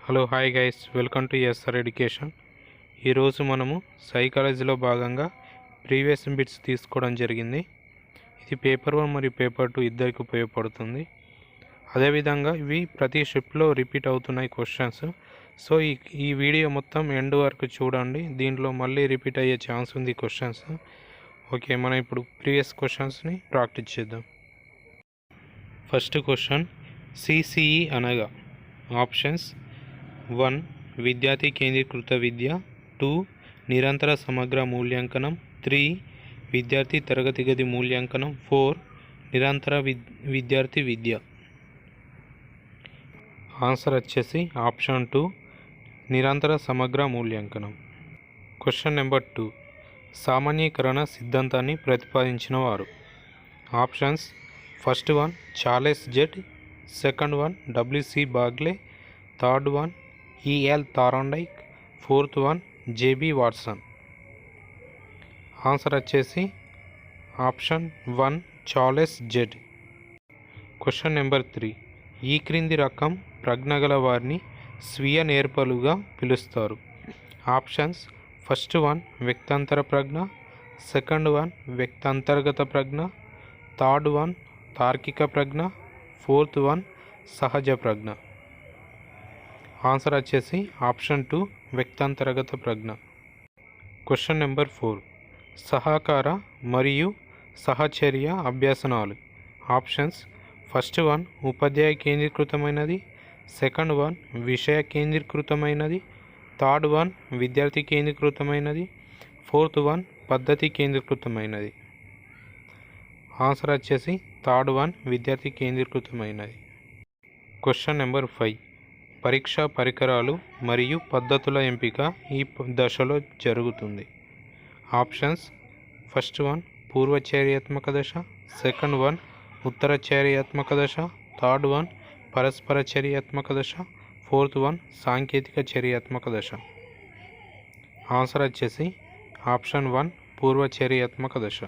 Hello hi guys, welcome to SR education. ఈరోజు మనము సైకాలజీలో భాగంగా ప్రీవియస్ బిట్స్ తీసుకోవడం జరిగింది. ఇది పేపర్ 1 మరియు పేపర్ 2 ఇద్దరికి ఉపయోగపడుతుంది. అదేవిధంగా ఇవి ప్రతి షిఫ్ట్లో రిపీట్ అవుతున్నాయి క్వశ్చన్స్. సో ఈ వీడియో మొత్తం ఎండ్ వరకు చూడండి. దీంట్లో మళ్ళీ రిపీట్ అయ్యే ఛాన్స్ ఉంది క్వశ్చన్స్. ఓకే, మనం ఇప్పుడు ప్రీవియస్ క్వశ్చన్స్ని ప్రాక్టీస్ చేద్దాం. ఫస్ట్ క్వశ్చన్, సిసిఈ అనగా ఆప్షన్స్ 1. విద్యార్థి కేంద్రీకృత విద్య. 2. నిరంతర సమగ్ర మూల్యాంకనం. 3. విద్యార్థి తరగతి గది మూల్యాంకనం. 4. నిరంతర విద్యార్థి విద్య. ఆన్సర్ వచ్చేసి ఆప్షన్ 2, నిరంతర సమగ్ర మూల్యాంకనం. క్వశ్చన్ నెంబర్ 2, సామాన్యీకరణ సిద్ధాంతాన్ని ప్రతిపాదించిన వారు. Options: first one Charles Judd, second one WC Bagley, third one EL Thorndike, fourth one JB Watson. Answer వచ్చేసి option 1 Charles Judd. Question number 3, ఈ క్రింది రకం ప్రజ్ఞగల వారిని స్వీయ నేర్పరులుగా పిలుస్తారు. ఆప్షన్స్: ఫస్ట్ వన్ వ్యక్తాంతర ప్రజ్ఞ, సెకండ్ వన్ వ్యక్తాంతర్గత ప్రజ్ఞ, థర్డ్ వన్ తార్కిక ప్రజ్ఞ, ఫోర్త్ వన్ సహజ ప్రజ్ఞ. ఆన్సర్ వచ్చేసి ఆప్షన్ 2 వ్యక్తాంతర్గత ప్రజ్ఞ. క్వశ్చన్ నెంబర్ 4, సహకార మరియు సహచర్య అభ్యసనాలు. ఆప్షన్స్: ఫస్ట్ వన్ ఉపాధ్యాయ కేంద్రీకృతమైనది, సెకండ్ వన్ విషయ కేంద్రీకృతమైనది, థర్డ్ వన్ విద్యార్థి కేంద్రీకృతమైనది, ఫోర్త్ వన్ పద్ధతి కేంద్రీకృతమైనది. ఆన్సర్ వచ్చేసి థర్డ్ వన్ విద్యార్థి కేంద్రీకృతమైనది. క్వశ్చన్ నెంబర్ 5, పరీక్షా పరికరాలు మరియు పద్ధతుల ఎంపిక ఈ దశలో జరుగుతుంది. ఆప్షన్స్: ఫస్ట్ వన్ పూర్వచర్యాత్మక దశ, సెకండ్ వన్ ఉత్తర చర్యాత్మక దశ, థర్డ్ వన్ పరస్పర చర్యాత్మక దశ, ఫోర్త్ వన్ సాంకేతిక చర్యాత్మక దశ. ఆన్సర్ వచ్చేసి ఆప్షన్ 1 పూర్వచర్యాత్మక దశ.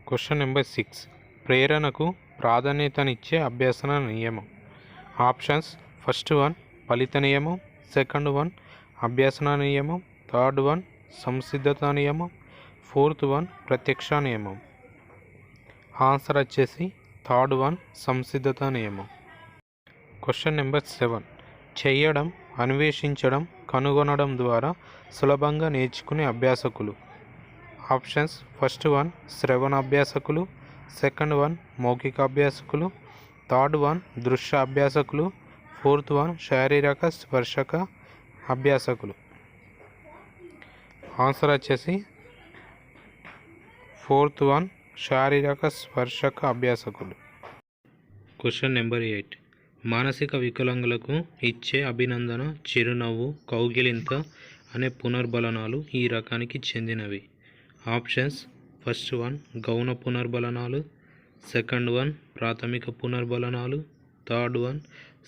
క్వశ్చన్ నెంబర్ 6, ప్రేరణకు ప్రాధాన్యతనిచ్చే అభ్యసన నియమం. ఆప్షన్స్: ఫస్ట్ వన్ ఫలిత నియమం, సెకండ్ వన్ అభ్యసన నియమం, థర్డ్ వన్ సంసిద్ధత నియమం, ఫోర్త్ వన్ ప్రత్యక్ష నియమం. ఆన్సర్ వచ్చేసి థర్డ్ వన్ సంసిద్ధత నియమం. క్వశ్చన్ నెంబర్ 7, చేయడం, అన్వేషించడం, కనుగొనడం ద్వారా సులభంగా నేర్చుకునే అభ్యాసకులు. ఆప్షన్స్: ఫస్ట్ వన్ శ్రవణ అభ్యాసకులు, సెకండ్ వన్ మౌఖిక అభ్యాసకులు, థర్డ్ వన్ దృశ్య అభ్యాసకులు, ఫోర్త్ వన్ శారీరక స్పర్శక అభ్యాసకులు. ఆన్సర్ వచ్చేసి ఫోర్త్ వన్ శారీరక స్పర్శక అభ్యాసకులు. క్వశ్చన్ నెంబర్ 8, మానసిక వికలాంగులకు ఇచ్చే అభినందన, చిరునవ్వు, కౌగిలింత అనే పునర్బలనాలు ఈ రకానికి చెందినవి. ఆప్షన్స్: ఫస్ట్ వన్ గౌణ పునర్బలనాలు, సెకండ్ వన్ ప్రాథమిక పునర్బలనాలు, థర్డ్ వన్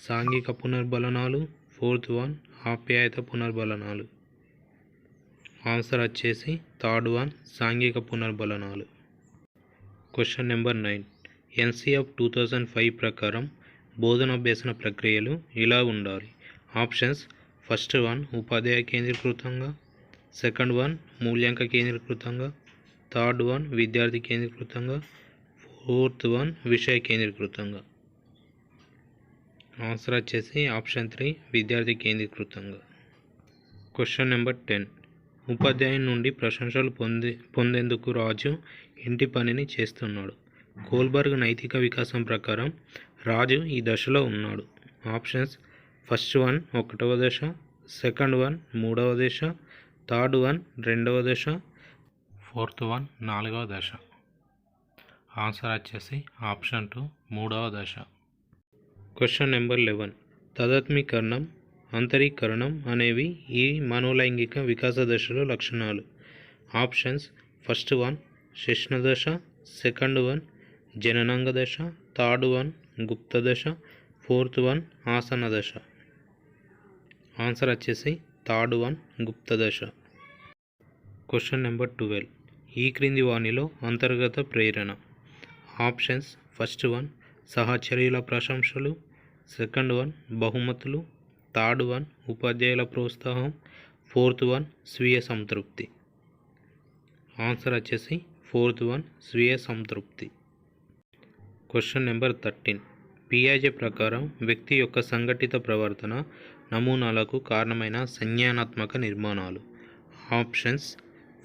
సాంఘిక పునర్బలనాలు, ఫోర్త్ వన్ ఆప్యాయత పునర్బలనాలు. ఆన్సర్ వచ్చేసి థర్డ్ వన్ సాంఘిక పునర్బలనాలు. క్వశ్చన్ నెంబర్ 9, ఎన్సిఎఫ్ 2005 ప్రకారం బోధనాభ్యసన ప్రక్రియలు ఇలా ఉండాలి. ఆప్షన్స్: ఫస్ట్ వన్ ఉపాధ్యాయ కేంద్రీకృతంగా, సెకండ్ వన్ మూల్యాంక కేంద్రీకృతంగా, థర్డ్ వన్ విద్యార్థి కేంద్రీకృతంగా, ఫోర్త్ వన్ విషయ కేంద్రీకృతంగా. ఆన్సర్ వచ్చేసి ఆప్షన్ 3 విద్యార్థి కేంద్రీకృతంగా. క్వశ్చన్ నెంబర్ 10, ఉపాధ్యాయుని నుండి ప్రశంసలు పొందేందుకు రాజు ఇంటి పనిని చేస్తున్నాడు. కోల్బర్గ్ నైతిక వికాసం ప్రకారం రాజు ఈ దశలో ఉన్నాడు. ఆప్షన్స్: ఫస్ట్ వన్ 1వ దశ, సెకండ్ వన్ 3వ దశ, థర్డ్ వన్ 2వ దశ, ఫోర్త్ వన్ 4వ దశ. ఆన్సర్ వచ్చేసి ఆప్షన్ 2 3వ దశ. క్వశ్చన్ నెంబర్ 11, తదాత్మీకరణం, అంతరీకరణం అనేవి ఈ మనోలైంగిక వికాస దశలో లక్షణాలు. ఆప్షన్స్: ఫస్ట్ వన్ శిష్ణ దశ, సెకండ్ వన్ జననాంగ దశ, థర్డ్ వన్ గుప్త దశ, ఫోర్త్ వన్ ఆసన దశ. ఆన్సర్ వచ్చేసి థర్డ్ వన్ గుప్త దశ. క్వశ్చన్ నెంబర్ 12, ఈ క్రింది వానిలో అంతర్గత ప్రేరణ. ఆప్షన్స్: ఫస్ట్ వన్ సహచర్యుల ప్రశంసలు, సెకండ్ వన్ బహుమతులు, థర్డ్ వన్ ఉపాధ్యాయుల ప్రోత్సాహం, ఫోర్త్ వన్ స్వీయ సంతృప్తి. ఆన్సర్ వచ్చేసి ఫోర్త్ వన్ స్వీయ సంతృప్తి. Question number 13. పియాజే ప్రకారం వ్యక్తి యొక్క సంఘటిత ప్రవర్తన నమూనాలకు కారణమైన సంజ్ఞానాత్మక నిర్మాణాలు. ఆప్షన్స్: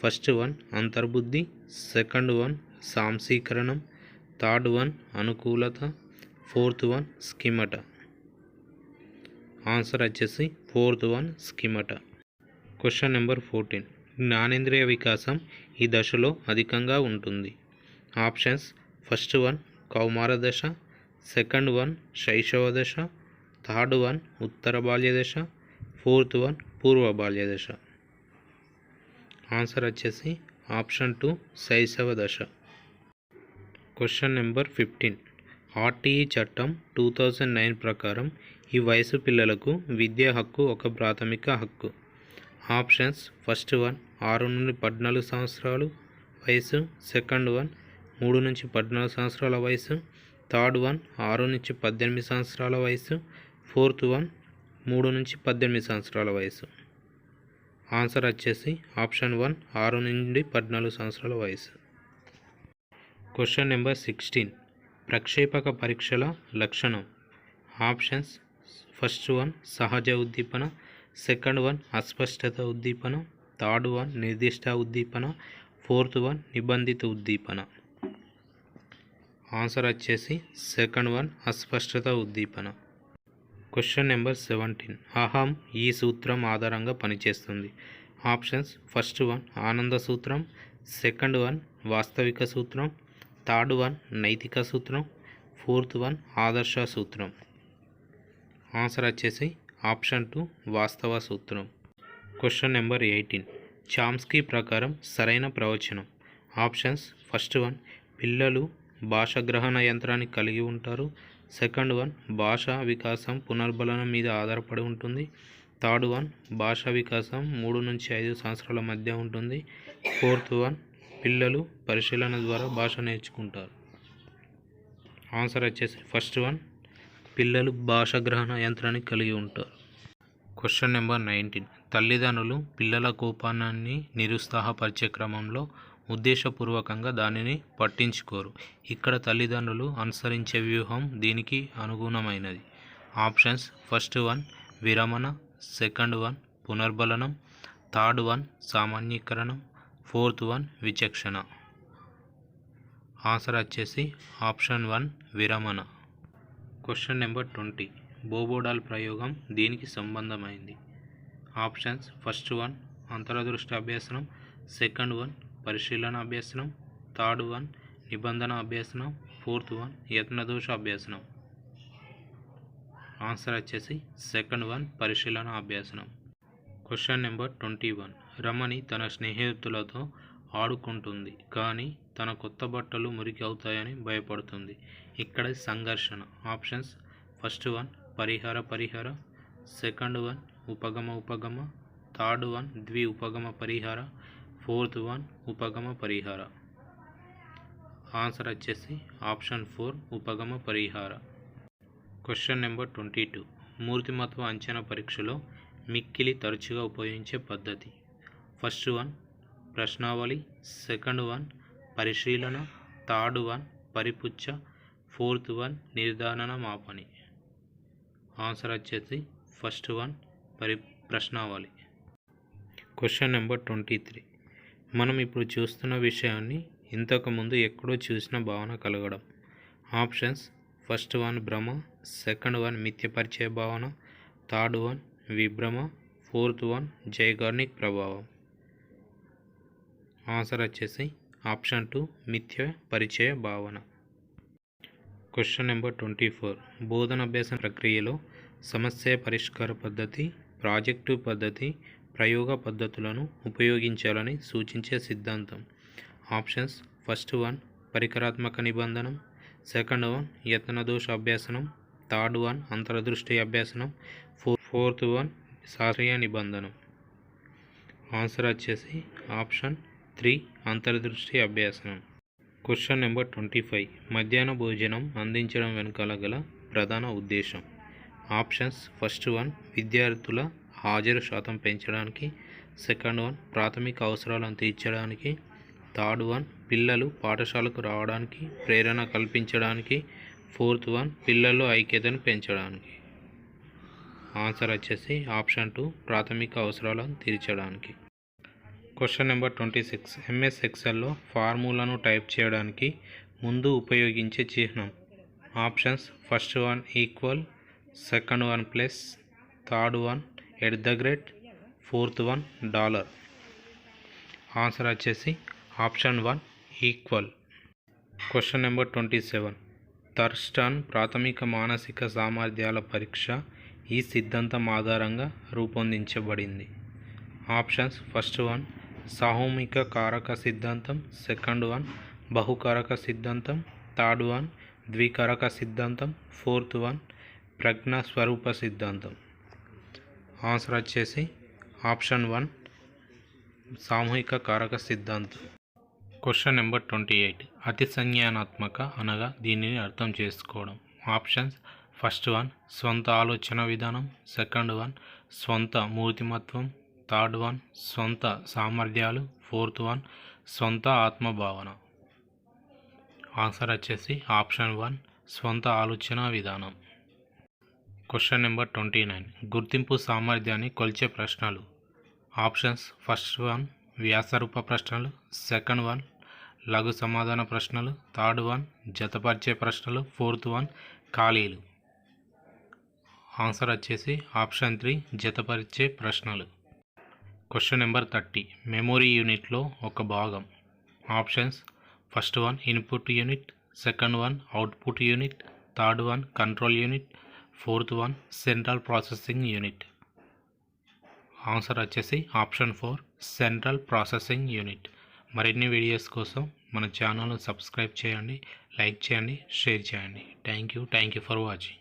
ఫస్ట్ వన్ అంతర్బుద్ధి, సెకండ్ వన్ సాంశీకరణం, థర్డ్ వన్ అనుకూలత, ఫోర్త్ వన్ స్కిమట. ఆన్సర్ వచ్చేసి fourth one schemata. Question number 14. జ్ఞానేంద్రియ వికాసం ఈ దశలో అధికంగా ఉంటుంది. ఆప్షన్స్: ఫస్ట్ వన్ కౌమార దశ, సెకండ్ వన్ శైశవ దశ, థర్డ్ వన్ ఉత్తర బాల్య దశ, ఫోర్త్ వన్ పూర్వ బాల్య దశ. ఆన్సర్ వచ్చేసి ఆప్షన్ 2 శైశవ దశ. Question number 15. ఆర్టీఈ చట్టం 2009 ప్రకారం ఈ వయసు పిల్లలకు విద్యా హక్కు ఒక ప్రాథమిక హక్కు. ఆప్షన్స్: ఫస్ట్ వన్ 6 నుండి 14 సంవత్సరాలు వయసు, సెకండ్ వన్ 3 నుంచి 14 సంవత్సరాల వయసు, థర్డ్ వన్ 6 నుంచి 18 సంవత్సరాల వయసు, ఫోర్త్ వన్ 3 నుంచి 18 సంవత్సరాల వయసు. ఆన్సర్ వచ్చేసి ఆప్షన్ 1 6 నుండి 14 సంవత్సరాల వయసు. Question number 16. ప్రక్షేపక పరీక్షల లక్షణం. ఆప్షన్స్: ఫస్ట్ వన్ సహజ ఉద్దీపన, సెకండ్ వన్ అస్పష్టత ఉద్దీపన, థర్డ్ వన్ నిర్దిష్ట ఉద్దీపన, ఫోర్త్ వన్ నిబంధిత ఉద్దీపన. ఆన్సర్ వచ్చేసి సెకండ్ వన్ అస్పష్టత ఉద్దీపన. Question number 17. అహం ఈ సూత్రం ఆధారంగా పనిచేస్తుంది. ఆప్షన్స్: ఫస్ట్ వన్ ఆనంద సూత్రం, సెకండ్ వన్ వాస్తవిక సూత్రం, థర్డ్ వన్ నైతిక సూత్రం, ఫోర్త్ వన్ ఆదర్శ సూత్రం. ఆన్సర్ వచ్చేసి ఆప్షన్ 2 వాస్తవ సూత్రం. Question number 18. చామ్స్కీ ప్రకారం సరైన ప్రవచనం. ఆప్షన్స్: ఫస్ట్ వన్ పిల్లలు భాష గ్రహణ యంత్రాన్ని కలిగి ఉంటారు, సెకండ్ వన్ భాషా వికాసం పునర్బలనం మీద ఆధారపడి ఉంటుంది, థర్డ్ వన్ భాషా వికాసం 3 నుంచి 5 సంవత్సరాల మధ్య ఉంటుంది, ఫోర్త్ వన్ పిల్లలు పరిశీలన ద్వారా భాష నేర్చుకుంటారు. ఆన్సర్ వచ్చేసి ఫస్ట్ వన్ పిల్లలు భాష గ్రహణ యంత్రాన్ని కలిగి ఉంటారు. Question number 19. తల్లిదండ్రులు పిల్లల కోపాన్ని నిరుత్సాహపరిచే క్రమంలో ఉద్దేశపూర్వకంగా దానిని పట్టించుకోరు. ఇక్కడ తల్లిదండ్రులు అనుసరించే వ్యూహం దీనికి అనుగుణమైనది. ఆప్షన్స్: ఫస్ట్ వన్ విరమణ, సెకండ్ వన్ పునర్బలనం, థర్డ్ వన్ సామాన్యీకరణం, ఫోర్త్ వన్ విచక్షణ. ఆన్సర్ వచ్చేసి ఆప్షన్ 1 విరమణ. Question number 20. బోబోడాల్ ప్రయోగం దీనికి సంబంధమైంది. ఆప్షన్స్: ఫస్ట్ వన్ అంతర్దృష్టి అభ్యసనం, సెకండ్ వన్ పరిశీలన అభ్యసనం, థర్డ్ వన్ నిబంధన అభ్యసనం, ఫోర్త్ వన్ యత్నదోష అభ్యసనం. ఆన్సర్ వచ్చేసి సెకండ్ వన్ పరిశీలన అభ్యసనం. Question number 21. రమణి తన స్నేహితులతో ఆడుకుంటుంది కానీ తన కొత్త బట్టలు మురికి అవుతాయని భయపడుతుంది. ఇక్కడ సంఘర్షణ. ఆప్షన్స్: ఫస్ట్ వన్ పరిహార, సెకండ్ వన్ ఉపగమ, థర్డ్ వన్ ద్వి ఉపగమ పరిహార, ఫోర్త్ వన్ ఉపగమ పరిహార. ఆన్సర్ వచ్చేసి ఆప్షన్ 4 ఉపగమ పరిహార. Question number 22. మూర్తిమత్వ అంచనా పరీక్షలో మిక్కిలి తరచుగా ఉపయోగించే పద్ధతి. ఫస్ట్ వన్ ప్రశ్నావళి, సెకండ్ వన్ పరిశీలన, థర్డ్ వన్ పరిపుచ్చ, ఫోర్త్ వన్ నిర్ధారణ మాపని. ఆన్సర్ వచ్చేసి ఫస్ట్ వన్ ప్రశ్నావళి. Question number 23. మనం ఇప్పుడు చూస్తున్న విషయాన్ని ఇంతకుముందు ఎక్కడో చూసిన భావన కలగడం. ఆప్షన్స్: ఫస్ట్ వన్ భ్రమ, సెకండ్ వన్ మిథ్యపరిచయ భావన, థర్డ్ వన్ విభ్రమ, ఫోర్త్ వన్ జైగార్నిక్ ప్రభావం. ఆన్సర్ వచ్చేసి ఆప్షన్ 2 మిథ్య పరిచయ భావన. Question number 24. బోధనాభ్యాస ప్రక్రియలో సమస్య పరిష్కార పద్ధతి, ప్రాజెక్టు పద్ధతి, ప్రయోగ పద్ధతులను ఉపయోగించాలని సూచించే సిద్ధాంతం. ఆప్షన్స్: ఫస్ట్ వన్ పరికరాత్మక నిబంధనం, సెకండ్ వన్ యత్నదోష అభ్యాసనం, థర్డ్ వన్ అంతర్దృష్టి అభ్యాసనం, ఫోర్త్ వన్ శాస్త్రీయ నిబంధనం. ఆన్సర్ వచ్చేసి ఆప్షన్ 3 అంతర్దృష్టి అభ్యాసనం. Question number 25. మధ్యాహ్న భోజనం అందించడం వెనుకాల గల ప్రధాన ఉద్దేశం. ఆప్షన్స్: ఫస్ట్ వన్ విద్యార్థుల హాజరు శాతం పెంచడానికి, సెకండ్ వన్ ప్రాథమిక అవసరాలను తీర్చడానికి, థర్డ్ వన్ పిల్లలు పాఠశాలకు రావడానికి ప్రేరణ కల్పించడానికి, ఫోర్త్ వన్ పిల్లల్లో ఐక్యతను పెంచడానికి. ఆన్సర్ వచ్చేసి ఆప్షన్ 2 ప్రాథమిక అవసరాలను తీర్చడానికి. Question number 26. ఎంఎస్ ఎక్సెల్లో ఫార్ములాను టైప్ చేయడానికి ముందు ఉపయోగించే చిహ్నం. Options: first one equal, second one plus, third one @ fourth one $. Answer వచ్చేసి option 1 equal. Question number 27. Thurstone ప్రాథమిక మానసిక సామర్థ్యాల పరీక్ష ఈ సిద్ధాంతం ఆధారంగా రూపొందించబడింది. ఆప్షన్స్: ఫస్ట్ వన్ సామూహిక కారక సిద్ధాంతం, సెకండ్ వన్ బహుకారక సిద్ధాంతం, థర్డ్ వన్ ద్వికారక సిద్ధాంతం, ఫోర్త్ వన్ ప్రజ్ఞా స్వరూప సిద్ధాంతం. ఆన్సర్ వచ్చేసి ఆప్షన్ 1 సామూహిక కారక సిద్ధాంతం. Question number 28. అతి సంజ్ఞానాత్మక అనగా దీనిని అర్థం చేసుకోవడం. ఆప్షన్స్: ఫస్ట్ వన్ స్వంత ఆలోచన విధానం, సెకండ్ వన్ స్వంత మూర్తిమత్వం, థర్డ్ వన్ స్వంత సామర్థ్యాలు, ఫోర్త్ వన్ స్వంత ఆత్మభావన. ఆన్సర్ వచ్చేసి ఆప్షన్ 1 స్వంత ఆలోచన విధానం. Question number 29. గుర్తింపు సామర్థ్యాన్ని కొలిచే ప్రశ్నలు. ఆప్షన్స్: ఫస్ట్ వన్ వ్యాసరూప ప్రశ్నలు, సెకండ్ వన్ లఘు సమాధాన ప్రశ్నలు, థర్డ్ వన్ జతపరిచే ప్రశ్నలు, ఫోర్త్ వన్ ఖాళీలు. ఆన్సర్ వచ్చేసి ఆప్షన్ 3 జతపరిచే ప్రశ్నలు. Question number 30. మెమొరీ యూనిట్లో ఒక భాగం. Options: first one input unit, second one output unit, third one control unit, fourth one central processing unit. Answer వచ్చేసి ఆప్షన్ 4 సెంట్రల్ ప్రాసెసింగ్ యూనిట్. మరిన్ని videos కోసం మన ఛానల్ను సబ్స్క్రైబ్ చేయండి, లైక్ చేయండి, షేర్ చేయండి. Thank you for watching.